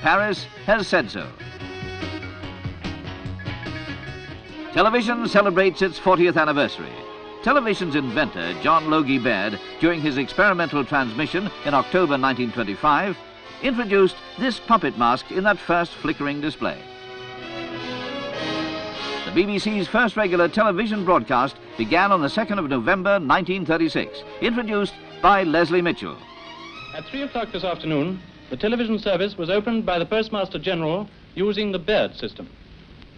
Paris has said so. Television celebrates its 40th anniversary. Television's inventor, John Logie Baird, during his experimental transmission in October 1925, introduced this puppet mask in that first flickering display. The BBC's first regular television broadcast began on the 2nd of November 1936, introduced by Leslie Mitchell. At 3 o'clock this afternoon, the television service was opened by the Postmaster General using the Baird system.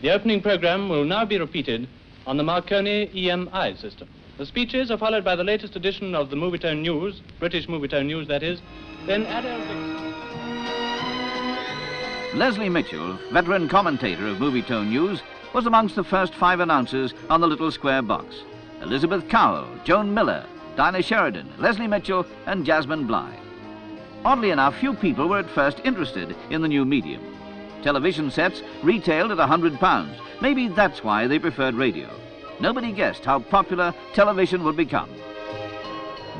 The opening program will now be repeated on the Marconi EMI system. The speeches are followed by the latest edition of the Movietone News, British Movietone News that is, then Adele Leslie Mitchell, veteran commentator of Movietone News, was amongst the first 5 announcers on the little square box. Elizabeth Cowell, Joan Miller, Dinah Sheridan, Leslie Mitchell and Jasmine Bligh. Oddly enough, few people were at first interested in the new medium. Television sets retailed at £100. Maybe that's why they preferred radio. Nobody guessed how popular television would become.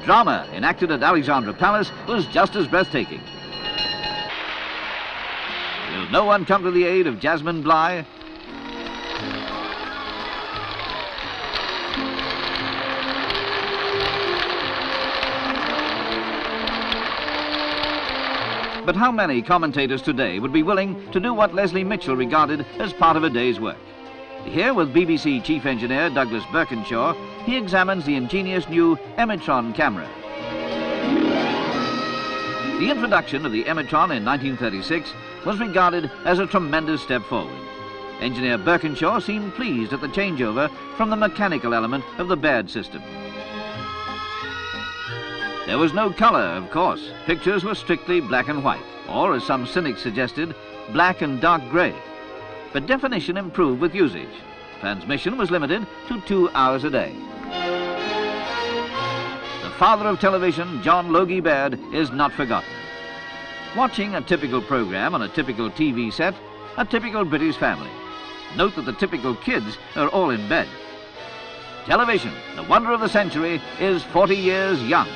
Drama enacted at Alexandra Palace was just as breathtaking. Will no one come to the aid of Jasmine Bligh? But how many commentators today would be willing to do what Leslie Mitchell regarded as part of a day's work? Here, with BBC Chief Engineer Douglas Birkinshaw, he examines the ingenious new Emitron camera. The introduction of the Emitron in 1936 was regarded as a tremendous step forward. Engineer Birkinshaw seemed pleased at the changeover from the mechanical element of the Baird system. There was no colour, of course. Pictures were strictly black and white, or, as some cynics suggested, black and dark grey. But definition improved with usage. Transmission was limited to 2 hours a day. The father of television, John Logie Baird, is not forgotten. Watching a typical program on a typical TV set, a typical British family. Note that the typical kids are all in bed. Television, the wonder of the century, is 40 years young.